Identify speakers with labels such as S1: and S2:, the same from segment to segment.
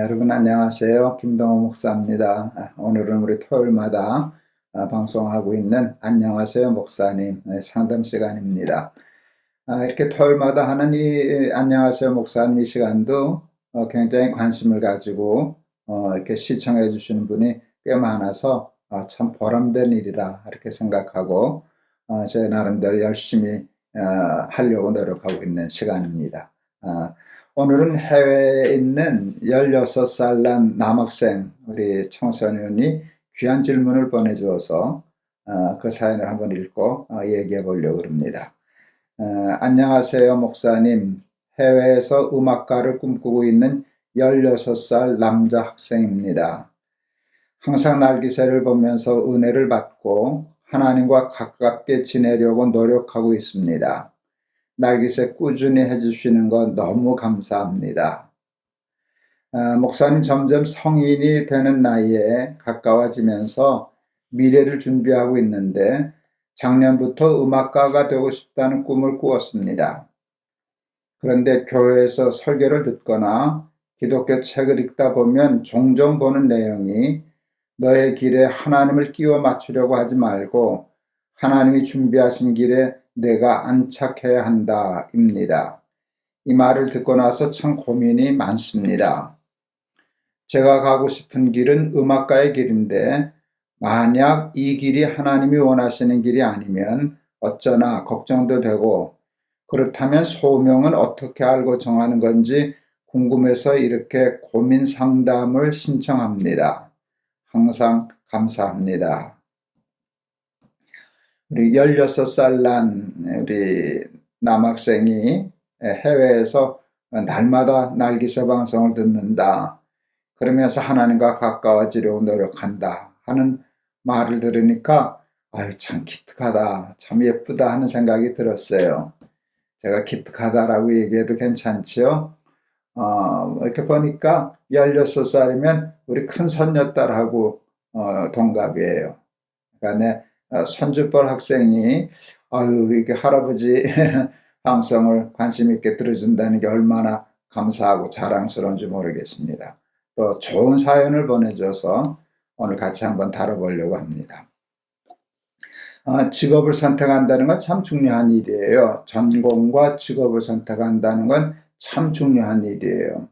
S1: 여러분 안녕하세요. 김동호 목사입니다. 오늘은 우리 토요일마다 방송하고 있는 안녕하세요 목사님 상담 시간입니다. 이렇게 토요일마다 하는 이 안녕하세요 목사님 이 시간도 굉장히 관심을 가지고 이렇게 시청해 주시는 분이 꽤 많아서 참 보람된 일이라 이렇게 생각하고 제 나름대로 열심히 하려고 노력하고 있는 시간입니다. 오늘은 해외에 있는 16살 난 남학생 우리 청소년이 귀한 질문을 보내주어서 그 사연을 한번 읽고 얘기해 보려고 합니다. 안녕하세요 목사님, 해외에서 음악가를 꿈꾸고 있는 16살 남자 학생입니다. 항상 날기새를 보면서 은혜를 받고 하나님과 가깝게 지내려고 노력하고 있습니다. 날기새 꾸준히 해주시는 거 너무 감사합니다. 목사님, 점점 성인이 되는 나이에 가까워지면서 미래를 준비하고 있는데 작년부터 음악가가 되고 싶다는 꿈을 꾸었습니다. 그런데 교회에서 설교를 듣거나 기독교 책을 읽다 보면 종종 보는 내용이 너의 길에 하나님을 끼워 맞추려고 하지 말고 하나님이 준비하신 길에 내가 안착해야 한다 입니다. 이 말을 듣고 나서 참 고민이 많습니다. 제가 가고 싶은 길은 음악가의 길인데 만약 이 길이 하나님이 원하시는 길이 아니면 어쩌나 걱정도 되고, 그렇다면 소명은 어떻게 알고 정하는 건지 궁금해서 이렇게 고민 상담을 신청합니다. 항상 감사합니다. 우리 16살 난 우리 남학생이 해외에서 날마다 날기새 방송을 듣는다, 그러면서 하나님과 가까워지려고 노력한다 하는 말을 들으니까 아유 참 기특하다, 참 예쁘다 하는 생각이 들었어요. 제가 기특하다라고 얘기해도 괜찮지요? 이렇게 보니까 16살이면 우리 큰 손녀딸하고 동갑이에요. 그러니까 내 손주뻘 학생이 아유 이게 할아버지 방송을 관심 있게 들어준다는 게 얼마나 감사하고 자랑스러운지 모르겠습니다. 또 좋은 사연을 보내줘서 오늘 같이 한번 다뤄보려고 합니다. 직업을 선택한다는 건 참 중요한 일이에요. 전공과 직업을 선택한다는 건 참 중요한 일이에요.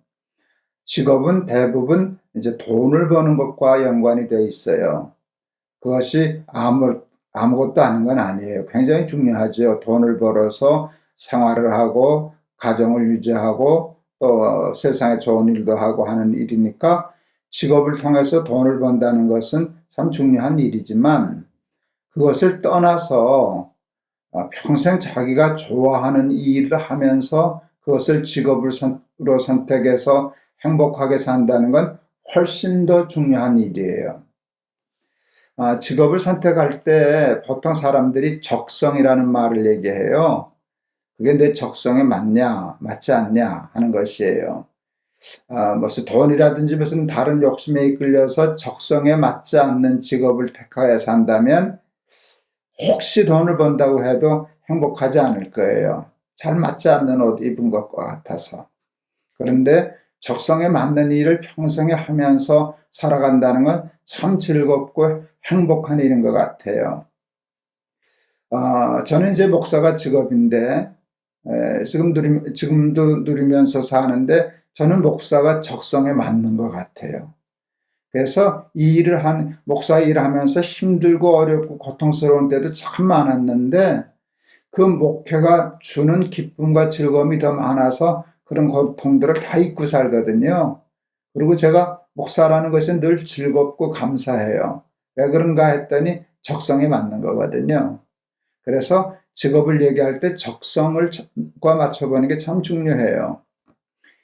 S1: 직업은 대부분 이제 돈을 버는 것과 연관이 되어 있어요. 그것이 아무것도 아닌 건 아니에요. 굉장히 중요하죠. 돈을 벌어서 생활을 하고 가정을 유지하고 또 세상에 좋은 일도 하고 하는 일이니까 직업을 통해서 돈을 번다는 것은 참 중요한 일이지만, 그것을 떠나서 평생 자기가 좋아하는 일을 하면서 그것을 직업으로 선택해서 행복하게 산다는 건 훨씬 더 중요한 일이에요. 직업을 선택할 때 보통 사람들이 적성이라는 말을 얘기해요. 그게 내 적성에 맞냐 맞지 않냐 하는 것이에요. 무슨 돈이라든지 무슨 다른 욕심에 이끌려서 적성에 맞지 않는 직업을 택하여 산다면 혹시 돈을 번다고 해도 행복하지 않을 거예요. 잘 맞지 않는 옷 입은 것과 같아서. 그런데 적성에 맞는 일을 평생에 하면서 살아간다는 건 참 즐겁고 행복한 일인 것 같아요. 저는 이제 목사가 직업인데 지금도 누리면서 사는데 저는 목사가 적성에 맞는 것 같아요. 그래서 목사 일을 하면서 힘들고 어렵고 고통스러운 때도 참 많았는데 그 목회가 주는 기쁨과 즐거움이 더 많아서 그런 고통들을 다 잊고 살거든요. 그리고 제가 목사라는 것이 늘 즐겁고 감사해요. 왜 그런가 했더니 적성에 맞는 거거든요. 그래서 직업을 얘기할 때 적성과 맞춰보는 게 참 중요해요.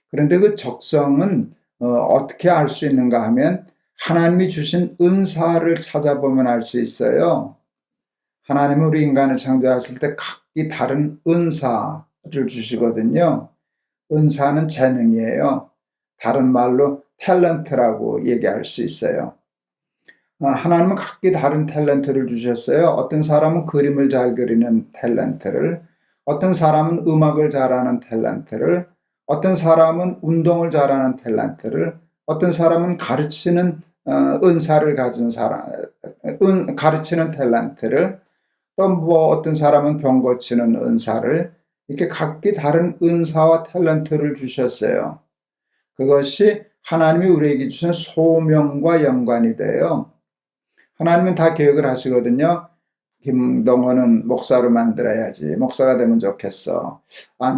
S1: 그런데 그 적성은 어떻게 알 수 있는가 하면 하나님이 주신 은사를 찾아보면 알 수 있어요. 하나님은 우리 인간을 창조하실 때 각기 다른 은사를 주시거든요. 은사는 재능이에요. 다른 말로 탤런트라고 얘기할 수 있어요. 하나님은 각기 다른 탤런트를 주셨어요. 어떤 사람은 그림을 잘 그리는 탤런트를, 어떤 사람은 음악을 잘하는 탤런트를, 어떤 사람은 운동을 잘하는 탤런트를, 어떤 사람은 가르치는 은사를 가진 사람, 가르치는 탤런트를, 또 뭐 어떤 사람은 병 고치는 은사를, 이렇게 각기 다른 은사와 탤런트를 주셨어요. 그것이 하나님이 우리에게 주신 소명과 연관이 돼요. 하나님은 다 계획을 하시거든요. 김동호는 목사로 만들어야지. 목사가 되면 좋겠어.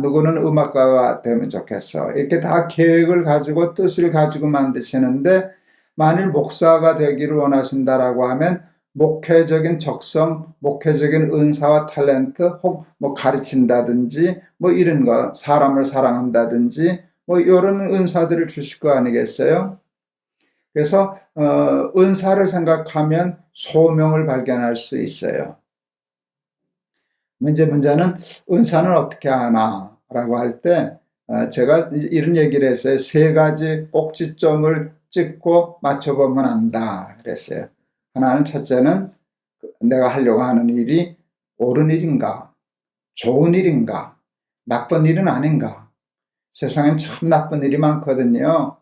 S1: 누구는 음악가가 되면 좋겠어. 이렇게 다 계획을 가지고 뜻을 가지고 만드시는데, 만일 목사가 되기를 원하신다라고 하면 목회적인 적성, 목회적인 은사와 탤런트, 혹 뭐 가르친다든지 뭐 이런 거, 사람을 사랑한다든지 뭐 이런 은사들을 주실 거 아니겠어요? 그래서 은사를 생각하면 소명을 발견할 수 있어요. 문제는 은사는 어떻게 하나라고 할 때 제가 이런 얘기를 했어요. 세 가지 꼭지점을 찍고 맞춰보면 안다 그랬어요. 하나는, 첫째는 내가 하려고 하는 일이 옳은 일인가, 좋은 일인가, 나쁜 일은 아닌가. 세상엔 참 나쁜 일이 많거든요.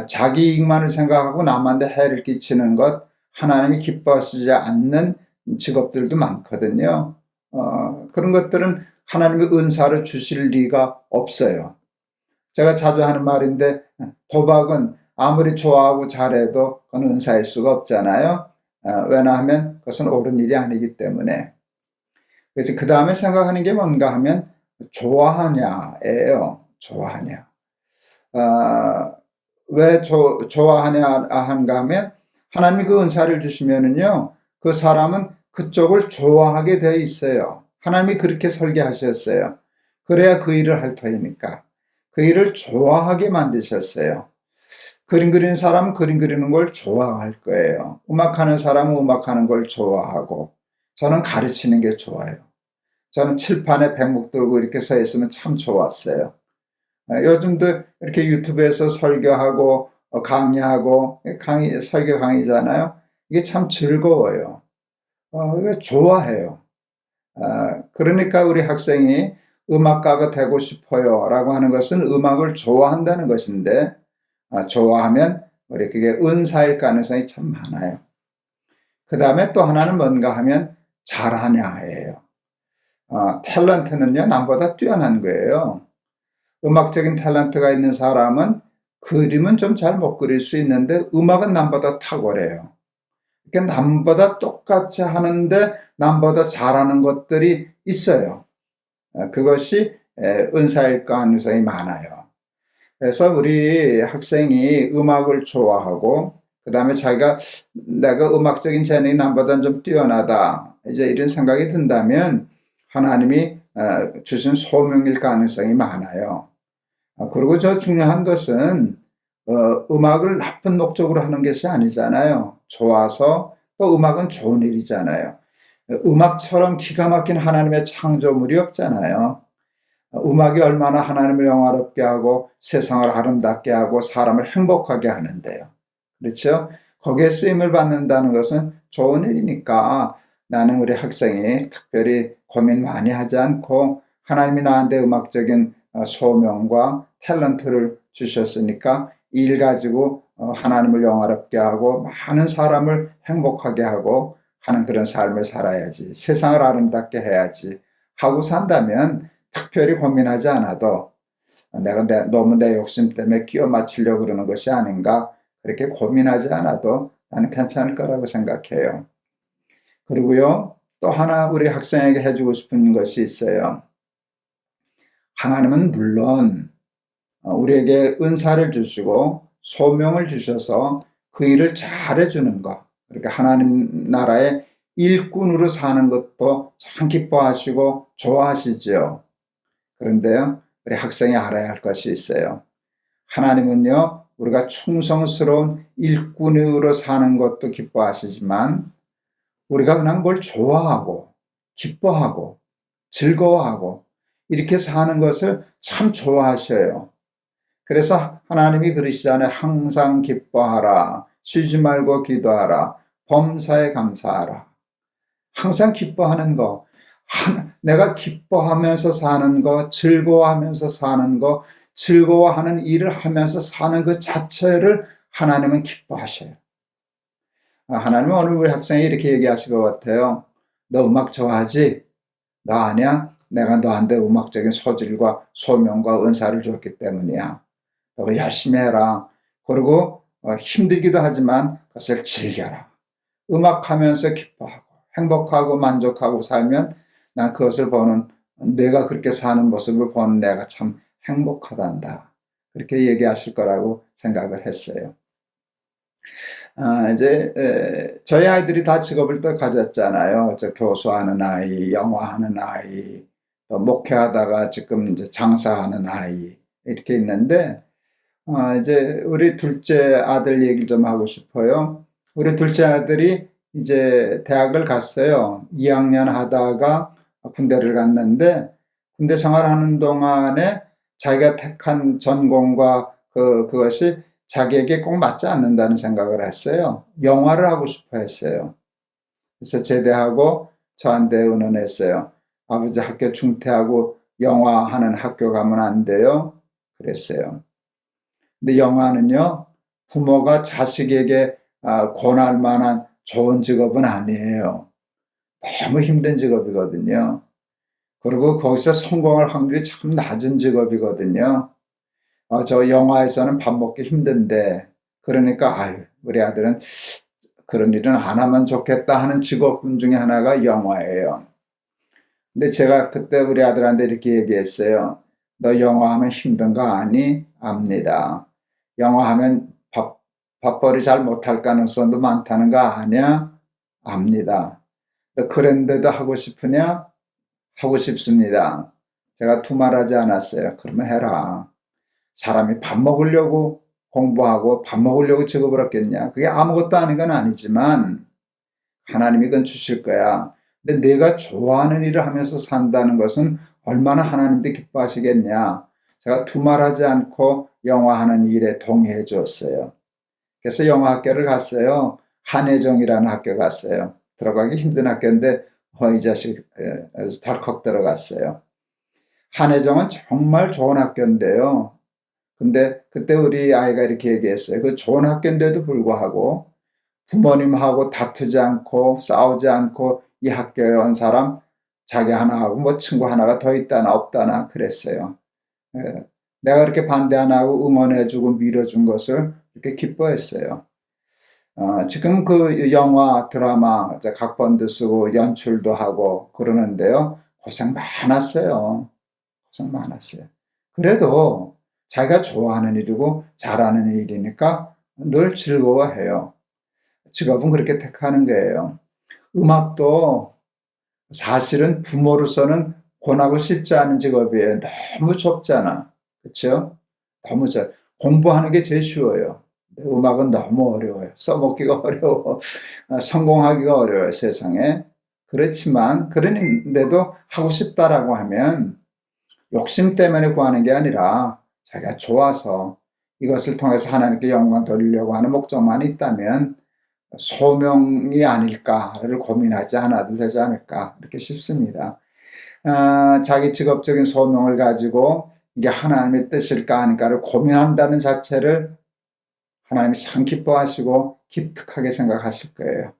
S1: 자기 이익만을 생각하고 남한테 해를 끼치는 것, 하나님이 기뻐하시지 않는 직업들도 많거든요. 그런 것들은 하나님의 은사를 주실 리가 없어요. 제가 자주 하는 말인데, 도박은 아무리 좋아하고 잘해도 그건 은사일 수가 없잖아요. 왜냐하면 그것은 옳은 일이 아니기 때문에. 그래서 그 다음에 생각하는 게 뭔가 하면 좋아하냐예요. 좋아하냐. 왜 좋아하냐 한가 하면, 하나님이 그 은사를 주시면은요, 그 사람은 그쪽을 좋아하게 되어 있어요. 하나님이 그렇게 설계하셨어요. 그래야 그 일을 할 터이니까. 그 일을 좋아하게 만드셨어요. 그림 그리는 사람은 그림 그리는 걸 좋아할 거예요. 음악하는 사람은 음악하는 걸 좋아하고, 저는 가르치는 게 좋아요. 저는 칠판에 백목 들고 이렇게 서 있으면 참 좋았어요. 요즘도 이렇게 유튜브에서 설교하고 강의하고, 설교 강의잖아요. 이게 참 즐거워요. 좋아해요. 그러니까 우리 학생이 음악가가 되고 싶어요 라고 하는 것은 음악을 좋아한다는 것인데, 좋아하면 우리 그게 은사일 가능성이 참 많아요. 그 다음에 또 하나는 뭔가 하면 잘하냐예요. 탤런트는요, 남보다 뛰어난 거예요. 음악적인 탤런트가 있는 사람은 그림은 좀 잘 못 그릴 수 있는데 음악은 남보다 탁월해요. 그러니까 남보다 똑같이 하는데 남보다 잘하는 것들이 있어요. 그것이 은사일 가능성이 많아요. 그래서 우리 학생이 음악을 좋아하고, 그 다음에 자기가 내가 음악적인 재능이 남보다 좀 뛰어나다, 이제 이런 생각이 든다면 하나님이 주신 소명일 가능성이 많아요. 그리고 저 중요한 것은 음악을 나쁜 목적으로 하는 것이 아니잖아요. 좋아서, 또 음악은 좋은 일이잖아요. 음악처럼 기가 막힌 하나님의 창조물이 없잖아요. 음악이 얼마나 하나님을 영화롭게 하고 세상을 아름답게 하고 사람을 행복하게 하는데요. 그렇죠? 거기에 쓰임을 받는다는 것은 좋은 일이니까 나는 우리 학생이 특별히 고민 많이 하지 않고, 하나님이 나한테 음악적인 소명과 탤런트를 주셨으니까 일 가지고 하나님을 영화롭게 하고 많은 사람을 행복하게 하고 하는 그런 삶을 살아야지, 세상을 아름답게 해야지 하고 산다면 특별히 고민하지 않아도, 내가 너무 내 욕심 때문에 끼워 맞추려고 그러는 것이 아닌가, 그렇게 고민하지 않아도 나는 괜찮을 거라고 생각해요. 그리고요, 또 하나 우리 학생에게 해주고 싶은 것이 있어요. 하나님은 물론 우리에게 은사를 주시고 소명을 주셔서 그 일을 잘해주는 것, 그러니까 하나님 나라의 일꾼으로 사는 것도 참 기뻐하시고 좋아하시죠. 그런데요, 우리 학생이 알아야 할 것이 있어요. 하나님은요, 우리가 충성스러운 일꾼으로 사는 것도 기뻐하시지만, 우리가 그냥 뭘 좋아하고 기뻐하고 즐거워하고 이렇게 사는 것을 참 좋아하셔요. 그래서 하나님이 그러시잖아요. 항상 기뻐하라, 쉬지 말고 기도하라, 범사에 감사하라. 항상 기뻐하는 거, 내가 기뻐하면서 사는 거, 즐거워하면서 사는 거, 즐거워하는 일을 하면서 사는 그 자체를 하나님은 기뻐하셔요. 하나님은 오늘 우리 학생이 이렇게 얘기하실 것 같아요. 너 음악 좋아하지? 나 아니야? 내가 너한테 음악적인 소질과 소명과 은사를 줬기 때문이야. 너가 열심히 해라. 그리고 힘들기도 하지만 그것을 즐겨라. 음악하면서 기뻐하고 행복하고 만족하고 살면 난 그것을 보는, 내가 그렇게 사는 모습을 보는 내가 참 행복하단다. 그렇게 얘기하실 거라고 생각을 했어요. 저희 아이들이 다 직업을 또 가졌잖아요. 저 교수하는 아이, 영화하는 아이, 또 목회하다가 지금 이제 장사하는 아이, 이렇게 있는데, 이제 우리 둘째 아들 얘기를 좀 하고 싶어요. 우리 둘째 아들이 이제 대학을 갔어요. 2학년 하다가 군대를 갔는데, 군대 생활하는 동안에 자기가 택한 전공과 그것이 자기에게 꼭 맞지 않는다는 생각을 했어요. 영화를 하고 싶어 했어요. 그래서 제대하고 저한테 의논했어요. 아버지 학교 중퇴하고 영화하는 학교 가면 안 돼요? 그랬어요. 근데 영화는요, 부모가 자식에게 권할 만한 좋은 직업은 아니에요. 너무 힘든 직업이거든요. 그리고 거기서 성공할 확률이 참 낮은 직업이거든요. 저 영화에서는 밥 먹기 힘든데, 그러니까 우리 아들은 그런 일은 안 하면 좋겠다 하는 직업군 중에 하나가 영화예요. 근데 제가 그때 우리 아들한테 이렇게 얘기했어요. 너 영화하면 힘든 거 아니? 압니다. 영화하면 밥벌이 잘 못할 가능성도 많다는 거 아냐? 압니다. 너 그런데도 하고 싶으냐? 하고 싶습니다. 제가 두말하지 않았어요. 그러면 해라. 사람이 밥 먹으려고 공부하고 밥 먹으려고 직업을 얻겠냐? 그게 아무것도 아닌 건 아니지만 하나님이 그건 주실 거야. 근데 내가 좋아하는 일을 하면서 산다는 것은 얼마나 하나님도 기뻐하시겠냐? 제가 두말하지 않고 영화하는 일에 동의해 주었어요. 그래서 영화학교를 갔어요. 한예종이라는 학교 갔어요. 들어가기 힘든 학교인데 이 자식 덜컥 들어갔어요. 한예종은 정말 좋은 학교인데요. 근데 그때 우리 아이가 이렇게 얘기했어요. 그 좋은 학교인데도 불구하고 부모님하고 다투지 않고 싸우지 않고 이 학교에 온 사람 자기 하나하고 뭐 친구 하나가 더 있다나 없다나 그랬어요. 내가 그렇게 반대 안 하고 응원해주고 밀어준 것을 이렇게 기뻐했어요. 지금 그 영화 드라마 각본도 쓰고 연출도 하고 그러는데요. 고생 많았어요. 고생 많았어요. 그래도 자기가 좋아하는 일이고 잘하는 일이니까 늘 즐거워해요. 직업은 그렇게 택하는 거예요. 음악도 사실은 부모로서는 권하고 싶지 않은 직업이에요. 너무 좁잖아. 그렇죠? 너무 공부하는 게 제일 쉬워요. 음악은 너무 어려워요. 써먹기가 어려워. 성공하기가 어려워요, 세상에. 그렇지만 그런데도 하고 싶다라고 하면 욕심 때문에 구하는 게 아니라 자기가 좋아서 이것을 통해서 하나님께 영광 돌리려고 하는 목적만 있다면 소명이 아닐까를 고민하지 않아도 되지 않을까 이렇게 싶습니다. 자기 직업적인 소명을 가지고 이게 하나님의 뜻일까 아닐까를 고민한다는 자체를 하나님이 참 기뻐하시고 기특하게 생각하실 거예요.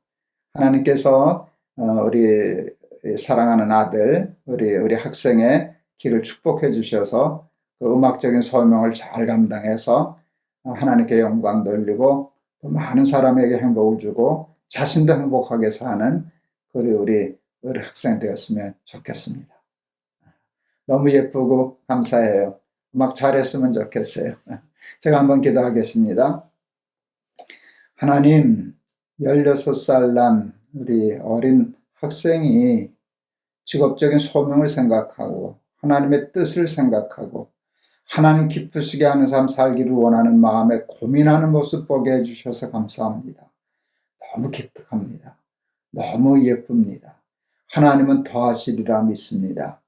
S1: 하나님께서 우리 사랑하는 아들, 우리 학생의 길을 축복해 주셔서 그 음악적인 소명을 잘 감당해서 하나님께 영광 돌리고 또 많은 사람에게 행복을 주고 자신도 행복하게 사는 우리 학생 되었으면 좋겠습니다. 너무 예쁘고 감사해요. 음악 잘했으면 좋겠어요. 제가 한번 기도하겠습니다. 하나님, 16살 난 우리 어린 학생이 직업적인 소명을 생각하고 하나님의 뜻을 생각하고 하나님 기쁘시게 하는 삶 살기를 원하는 마음에 고민하는 모습 보게 해주셔서 감사합니다. 너무 기특합니다. 너무 예쁩니다. 하나님은 더하시리라 믿습니다.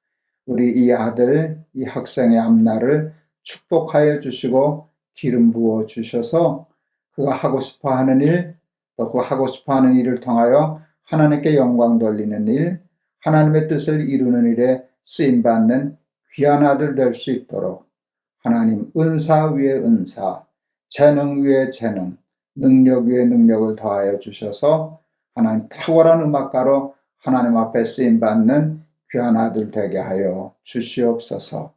S1: 우리 이 아들, 이 학생의 앞날을 축복하여 주시고 기름 부어 주셔서 그가 하고 싶어 하는 일, 또 그 하고 싶어 하는 일을 통하여 하나님께 영광 돌리는 일, 하나님의 뜻을 이루는 일에 쓰임받는 귀한 아들 될 수 있도록 하나님 은사 위에 은사, 재능 위에 재능, 능력 위에 능력을 더하여 주셔서 하나님 탁월한 음악가로 하나님 앞에 쓰임받는 귀한 아들 되게 하여 주시옵소서.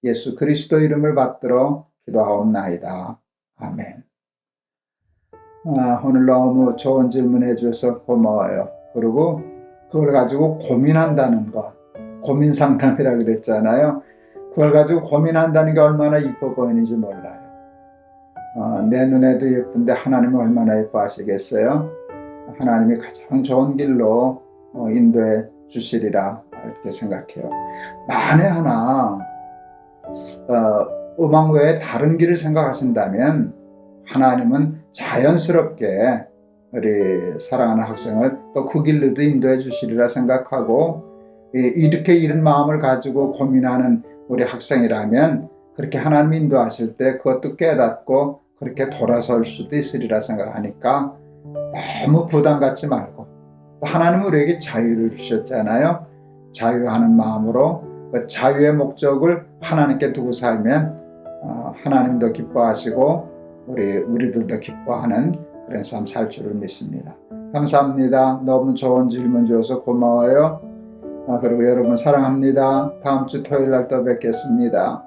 S1: 예수 그리스도 이름을 받들어 기도하옵나이다. 아멘. 오늘 너무 좋은 질문 해주셔서 고마워요. 그리고 그걸 가지고 고민한다는 거, 고민 상담이라 그랬잖아요. 그걸 가지고 고민한다는 게 얼마나 이뻐 보이는지 몰라요. 내 눈에도 예쁜데 하나님은 얼마나 예뻐하시겠어요? 하나님이 가장 좋은 길로 인도해 주시리라 이렇게 생각해요. 만에 하나 음악 외에 다른 길을 생각하신다면 하나님은 자연스럽게 우리 사랑하는 학생을 또 그 길로도 인도해 주시리라 생각하고, 이렇게 이런 마음을 가지고 고민하는 우리 학생이라면 그렇게 하나님 인도하실 때 그것도 깨닫고 그렇게 돌아설 수도 있으리라 생각하니까 너무 부담 갖지 말고, 또 하나님은 우리에게 자유를 주셨잖아요. 자유하는 마음으로 그 자유의 목적을 하나님께 두고 살면 하나님도 기뻐하시고 우리들도 기뻐하는 그런 삶 살 줄을 믿습니다. 감사합니다. 너무 좋은 질문 주셔서 고마워요. 그리고 여러분 사랑합니다. 다음 주 토요일 날 또 뵙겠습니다.